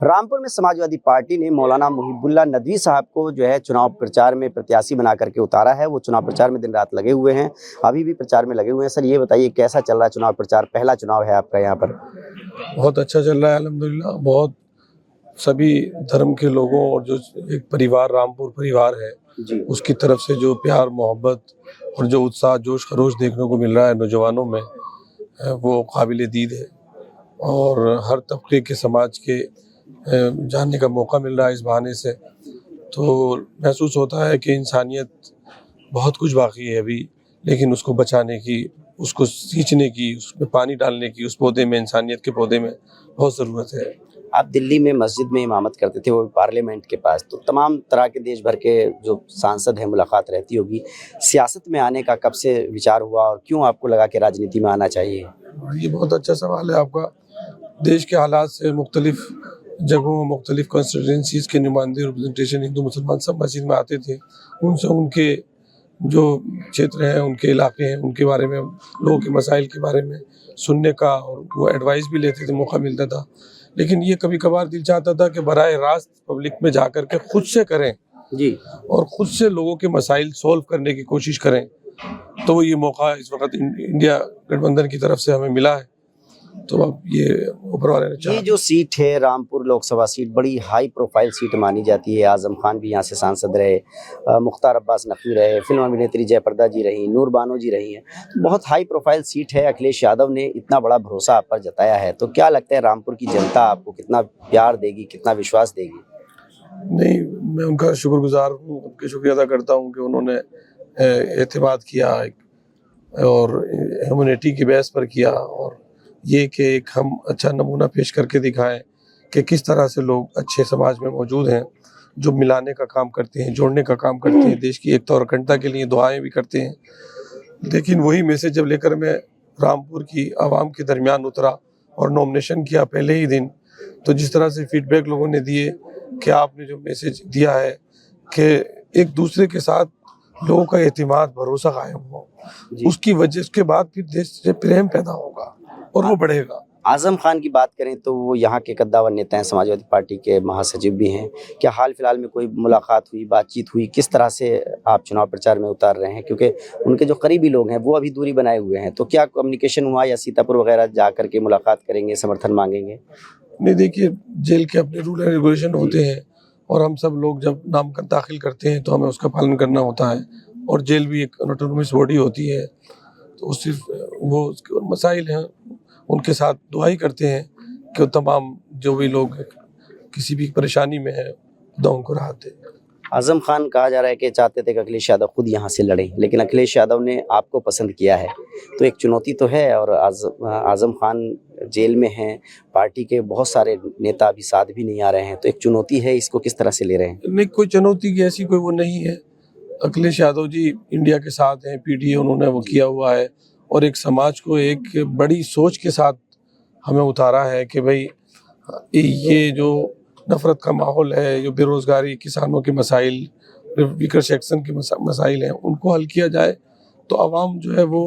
रामपुर में समाजवादी पार्टी ने मौलाना मुहिबुल्लाह नदवी साहब को जो है चुनाव प्रचार में प्रत्याशी बना करके उतारा है। वो चुनाव प्रचार में दिन रात लगे हुए हैं, अभी भी प्रचार में लगे हुए हैं। सर ये बताइए कैसा चल रहा है चुनाव प्रचार? पहला चुनाव है आपका यहाँ पर। बहुत अच्छा चल रहा है अल्हम्दुलिल्लाह। बहुत सभी धर्म के लोगों और जो एक परिवार रामपुर परिवार है जी। उसकी तरफ से जो प्यार मोहब्बत और जो उत्साह जोश खरोश देखने को मिल रहा है नौजवानों में, वो काबिल दीद है। और हर तबके के समाज के जानने का मौका मिल रहा है इस बहाने से। तो महसूस होता है कि इंसानियत बहुत कुछ बाकी है अभी, लेकिन उसको बचाने की, उसको सींचने की, उसमें पानी डालने की, उस पौधे में, इंसानियत के पौधे में बहुत ज़रूरत है। आप दिल्ली में मस्जिद में इमामत करते थे, वो भी पार्लियामेंट के पास, तो तमाम तरह के देश भर के जो सांसद हैं मुलाकात रहती होगी। सियासत में आने का कब से विचार हुआ और क्यों आपको लगा कि राजनीति में आना चाहिए? ये बहुत अच्छा सवाल है आपका। देश के हालात से मुख्तलिफ जगहों, मुख्तलिफ कॉन्स्टिट्यूंसीज़ के नुमाइंदे, रिप्रेजेंटेशन हिंदू मुसलमान सब मस्जिद में आते थे। उनसे उनके जो क्षेत्र हैं, उनके इलाके हैं, उनके बारे में, लोगों के मसाइल के बारे में सुनने का और वो एडवाइस भी लेते थे, मौका मिलता था। लेकिन ये कभी कभार दिल चाहता था कि बराह रास्त पब्लिक में जा कर के खुद से करें जी। और खुद से लोगों के मसाइल सॉल्व करने की कोशिश करें। तो ये मौका इस वक्त इंडिया गठबंधन की तरफ से हमें मिला है। तो अब ये ऊपर वाले ने ये चाहा। जो सीट है रामपुर लोकसभा सीट, बड़ी हाई प्रोफाइल सीट मानी जाती है। आजम खान भी यहाँ से सांसद रहे, मुख्तार अब्बास नकवी रहे, फिल्म अभिनेत्री जयप्रदा जी रही, नूर बानो जी रही हैं। तो बहुत हाई प्रोफाइल सीट है। अखिलेश यादव ने इतना बड़ा भरोसा आप पर जताया है, तो क्या लगता है रामपुर की जनता आपको कितना प्यार देगी, कितना विश्वास देगी? नहीं, मैं उनका शुक्रगुजार हूँ, उनके शुक्रिया अदा करता हूँ कि उन्होंने एतमाद किया और ह्यूमैनिटी की बेस पर किया, और ये कि एक हम अच्छा नमूना पेश करके दिखाएं कि किस तरह से लोग अच्छे समाज में मौजूद हैं, जो मिलाने का काम करते हैं, जोड़ने का काम करते हैं, देश की एकता और अखंडता के लिए दुआएं भी करते हैं। लेकिन वही मैसेज जब लेकर मैं रामपुर की आवाम के दरमियान उतरा और नॉमिनेशन किया पहले ही दिन, तो जिस तरह से फीडबैक लोगों ने दिए कि आपने जो मैसेज दिया है कि एक दूसरे के साथ लोगों का एतमाद, भरोसा कायम हो, उसकी वजह उसके बाद फिर देश से प्रेम पैदा होगा और वो बढ़ेगा। आजम खान की बात करें तो वो यहाँ के कद्दावर नेता हैं, समाजवादी पार्टी के महासचिव भी हैं। क्या हाल फिलहाल में कोई मुलाकात हुई, बातचीत हुई? किस तरह से आप चुनाव प्रचार में उतार रहे हैं? क्योंकि उनके जो करीबी लोग हैं वो अभी दूरी बनाए हुए हैं, तो क्या कम्युनिकेशन हुआ या सीतापुर वगैरह जा करके मुलाकात करेंगे, समर्थन मांगेंगे? नहीं, देखिए, जेल के अपने रूल एंड रेगुलेशन होते हैं और हम सब लोग जब नामकन दाखिल करते हैं तो हमें उसका पालन करना होता है। और जेल भी एक ऑटोनोमस बॉडी होती है, तो सिर्फ वो मसाइल हैं, उनके साथ दुआ ही करते हैं कि तमाम जो भी लोग किसी भी परेशानी में है, खुदा उनको राहत दे। आजम खान कहा जा रहा है कि चाहते थे कि अखिलेश यादव खुद यहाँ से लड़ें, लेकिन अखिलेश यादव ने आपको पसंद किया है, तो एक चुनौती तो है। और आजम खान जेल में हैं, पार्टी के बहुत सारे नेता अभी साथ भी नहीं आ रहे हैं, तो एक चुनौती है, इसको किस तरह से ले रहे हैं? नहीं, कोई चुनौती की ऐसी कोई वो नहीं है। अखिलेश यादव जी इंडिया के साथ हैं, पीडीए उन्होंने वो किया हुआ है और एक समाज को एक बड़ी सोच के साथ हमें उतारा है कि भाई ये जो नफरत का माहौल है, जो बेरोजगारी, किसानों के मसाइल, वीकर सेक्शन के मसाइल हैं, उनको हल किया जाए। तो आवाम जो है वो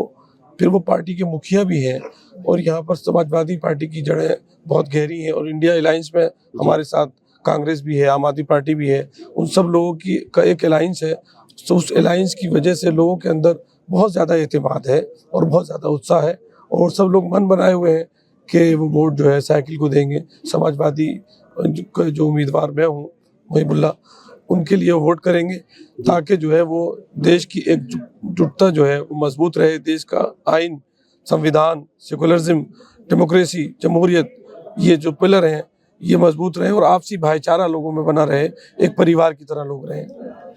फिर वो पार्टी के मुखिया भी हैं और यहाँ पर समाजवादी पार्टी की जड़ें बहुत गहरी हैं और इंडिया अलायंस में हमारे साथ कांग्रेस भी है, आम आदमी पार्टी भी है, उन सब लोगों की का एक अलायंस है। तो उस अलायंस की वजह से लोगों के अंदर बहुत ज़्यादा एतमाद है और बहुत ज़्यादा उत्साह है और सब लोग मन बनाए हुए हैं कि वो वोट जो है साइकिल को देंगे। समाजवादी जो उम्मीदवार मैं हूँ मुहिबुल्लाह, उनके लिए वोट करेंगे ताकि जो है वो देश की एकजुटता जो है वो मजबूत रहे। देश का आइन, संविधान, सेकुलरिज्म, डेमोक्रेसी, जमहूरियत, ये जो पिलर हैं ये मजबूत रहे और आपसी भाईचारा लोगों में बना रहे, एक परिवार की तरह लोग रहें।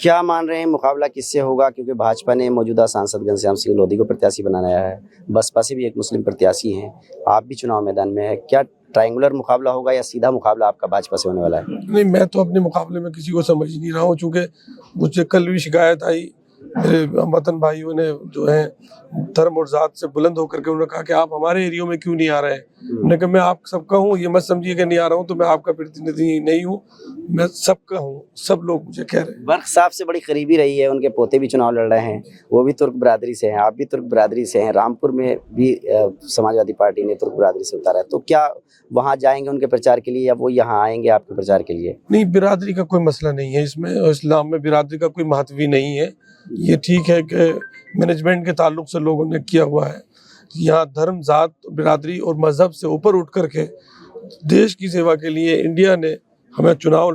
क्या मान रहे हैं मुकाबला किससे होगा? क्योंकि भाजपा ने मौजूदा सांसद घनश्याम सिंह लोधी को प्रत्याशी बनाया है, बसपा से भी एक मुस्लिम प्रत्याशी हैं, आप भी चुनाव मैदान में है। क्या ट्रायंगुलर मुकाबला होगा या सीधा मुकाबला आपका भाजपा से होने वाला है? नहीं, मैं तो अपने मुकाबले में किसी को समझ नहीं रहा हूँ, चूँकि मुझसे कल भी शिकायत आई मेरे वतन भाइयों ने जो है धर्म और जात से बुलंद होकर के उन्होंने कहा कि आप हमारे एरिया में क्यों नहीं आ रहे हैं। उन्होंने कहा मैं आप सबका हूँ, ये मत समझिए कि नहीं आ रहा हूँ तो मैं आपका प्रतिनिधि नहीं हूँ, मैं सबका हूँ। सब लोग मुझे कह रहे हैं। बर्क साहब से बड़ी करीबी रही है, उनके पोते भी चुनाव लड़ रहे हैं, वो भी तुर्क बिरादरी से हैं, आप भी तुर्क बिरादरी से हैं। रामपुर में भी समाजवादी पार्टी ने तुर्क बिरादरी से उतारा है, तो क्या वहाँ जाएंगे उनके प्रचार के लिए या वो यहाँ आएंगे आपके प्रचार के लिए? नहीं, बिरादरी का कोई मसला नहीं है इसमें, और इस्लाम में बिरादरी का कोई महत्व ही नहीं है। ये ठीक है कि मैनेजमेंट के ताल्लुक से लोगों ने किया हुआ है। यहाँ धर्म, जात, बिरादरी और मजहब से ऊपर उठ करके देश की सेवा के लिए इंडिया ने हमें चुनाव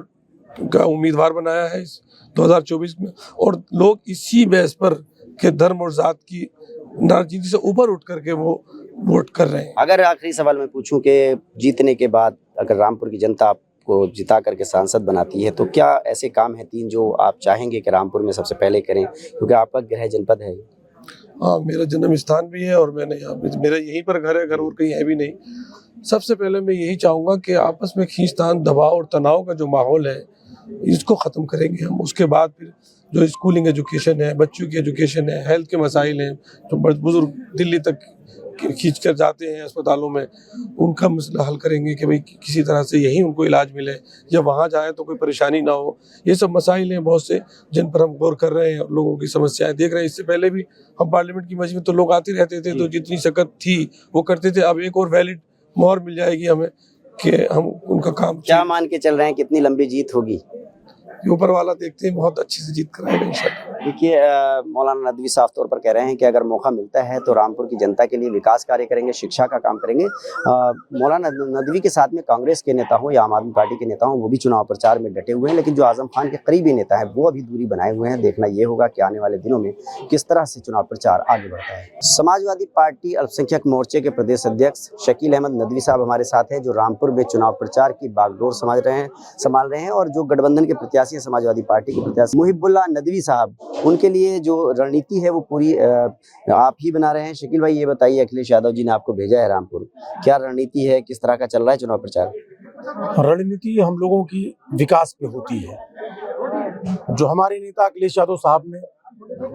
का उम्मीदवार बनाया है इस 2024 में, और लोग इसी बेस पर के धर्म और जात की राजनीति से ऊपर उठ करके वो वोट कर रहे हैं। अगर आखिरी सवाल मैं पूछूं कि जीतने के बाद अगर रामपुर की जनता आपको जिता करके सांसद बनाती है तो क्या ऐसे काम हैं 3 जो आप चाहेंगे कि रामपुर में सबसे पहले करें, क्योंकि आपका गृह जनपद है? हाँ, मेरा जन्म स्थान भी है और मैंने यहाँ पे, मेरा यहीं पर घर है, घर और कहीं है भी नहीं। सबसे पहले मैं यही चाहूँगा कि आपस में खींचतान, दबाव और तनाव का जो माहौल है इसको ख़त्म करेंगे हम। उसके बाद फिर जो स्कूलिंग एजुकेशन है, बच्चों की एजुकेशन है, हेल्थ के मसाइल हैं, जो बुजुर्ग दिल्ली तक खींच कर जाते हैं अस्पतालों में, उनका मसला हल करेंगे कि भाई किसी तरह से यहीं उनको इलाज मिले या वहाँ जाएं तो कोई परेशानी ना हो। ये सब मसाइल हैं बहुत से जिन पर हम गौर कर रहे हैं, लोगों की समस्याएं देख रहे हैं। इससे पहले भी हम पार्लियामेंट की मस्जिद में तो लोग आते रहते थे, तो जितनी शकत थी वो करते थे। अब एक और वैलिड मोहर मिल जाएगी हमें कि हम उनका काम। क्या मान के चल रहे हैं कितनी लंबी जीत होगी? ऊपर वाला देखते हैं, बहुत अच्छी से जीत कराएगा इंशाल्लाह। देखिए, मौलाना नदवी साफ तौर पर कह रहे हैं कि अगर मौका मिलता है तो रामपुर की जनता के लिए विकास कार्य करेंगे, शिक्षा का काम करेंगे। मौलाना नदवी के साथ में कांग्रेस के नेता हो या आम आदमी पार्टी के नेता हो, वो भी चुनाव प्रचार में डटे हुए हैं, लेकिन जो आजम खान के करीबी नेता है वो अभी दूरी बनाए हुए हैं। देखना ये होगा कि आने वाले दिनों में किस तरह से चुनाव प्रचार आगे बढ़ता है। समाजवादी पार्टी अल्पसंख्यक मोर्चे के प्रदेश अध्यक्ष शकील अहमद नदवी साहब हमारे साथ हैं, जो रामपुर में चुनाव प्रचार की बागडोर संभाल रहे हैं, और जो गठबंधन के प्रत्याशी समाजवादी पार्टी के प्रत्याशी मुहिबुल्लाह नदवी साहब, उनके लिए जो रणनीति है वो पूरी आप ही बना रहे हैं। शकील भाई, ये बताइए, अखिलेश यादव जी ने आपको भेजा है रामपुर, क्या रणनीति है, किस तरह का चल रहा है चुनाव प्रचार? रणनीति हम लोगों की विकास पे होती है। जो हमारे नेता अखिलेश यादव साहब ने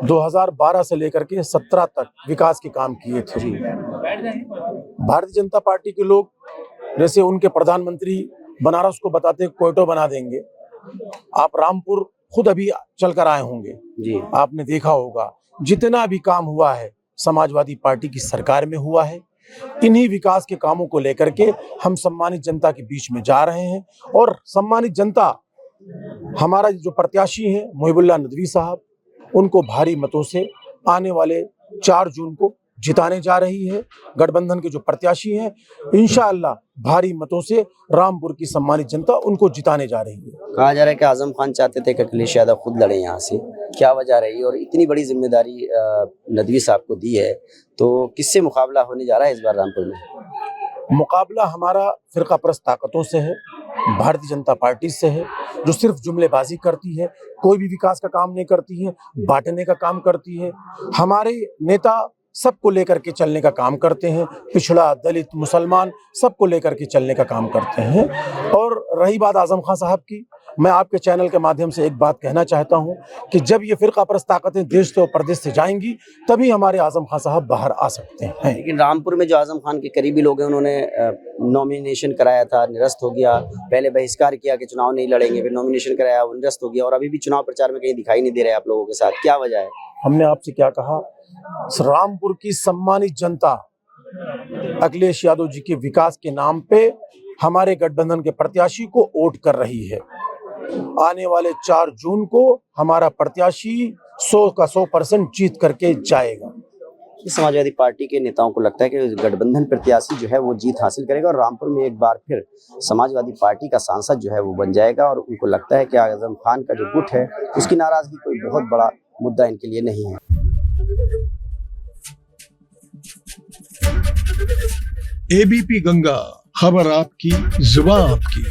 2012 से लेकर के 17 तक विकास के काम किए थे। भारतीय जनता पार्टी के लोग जैसे उनके प्रधानमंत्री बनारस को बताते क्वेटो बना देंगे, आप रामपुर खुद अभी चलकर आए होंगे जी, आपने देखा होगा जितना भी काम हुआ है समाजवादी पार्टी की सरकार में हुआ है। इन्हीं विकास के कामों को लेकर के हम सम्मानित जनता के बीच में जा रहे हैं, और सम्मानित जनता हमारा जो प्रत्याशी हैं मुहिबुल्लाह नदवी साहब, उनको भारी मतों से आने वाले 4 जून को जिताने जा रही है। गठबंधन के जो प्रत्याशी हैं इंशाअल्लाह भारी मतों से रामपुर की सम्मानित जनता उनको जिताने जा रही है। कहा जा रहा है कि आजम खान चाहते थे कि अखिलेश यादव खुद लड़े यहाँ से, क्या वजह रही? और इतनी बड़ी जिम्मेदारी नदवी साहब को दी है, तो किससे मुकाबला होने जा रहा है इस बार रामपुर में? मुकाबला हमारा फिरका परस्त ताकतों से है, भारतीय जनता पार्टी से है, जो सिर्फ जुमलेबाजी करती है, कोई भी विकास का काम नहीं करती है, बांटने का काम करती है। हमारे नेता सबको लेकर के चलने का काम करते हैं, पिछड़ा, दलित, मुसलमान सबको लेकर के चलने का काम करते हैं। और रही बात आजम खान साहब की, मैं आपके चैनल के माध्यम से एक बात कहना चाहता हूं कि जब ये फिरका परस्त ताकतें देश से और प्रदेश से जाएंगी तभी हमारे आजम खान साहब बाहर आ सकते हैं। लेकिन रामपुर में जो आजम खान के करीबी लोग हैं, उन्होंने नॉमिनेशन कराया था, निरस्त हो गया। पहले बहिष्कार किया कि चुनाव नहीं लड़ेंगे, फिर नॉमिनेशन कराया, वो निरस्त हो गया, और अभी भी चुनाव प्रचार में कहीं दिखाई नहीं दे रहे आप लोगों के साथ, क्या वजह है? हमने आपसे क्या कहा, रामपुर की सम्मानित जनता अखिलेश यादव जी के विकास के नाम पे हमारे गठबंधन के प्रत्याशी को वोट कर रही है। आने वाले 4 जून को हमारा प्रत्याशी 100 का 100% जीत करके जाएगा। समाजवादी पार्टी के नेताओं को लगता है कि गठबंधन प्रत्याशी जो है वो जीत हासिल करेगा और रामपुर में एक बार फिर समाजवादी पार्टी का सांसद जो है वो बन जाएगा, और उनको लगता है कि आजम खान का जो गुट है उसकी नाराजगी कोई बहुत बड़ा मुद्दा इनके लिए नहीं है। एबीपी गंगा, खबर आपकी, जुबान आपकी।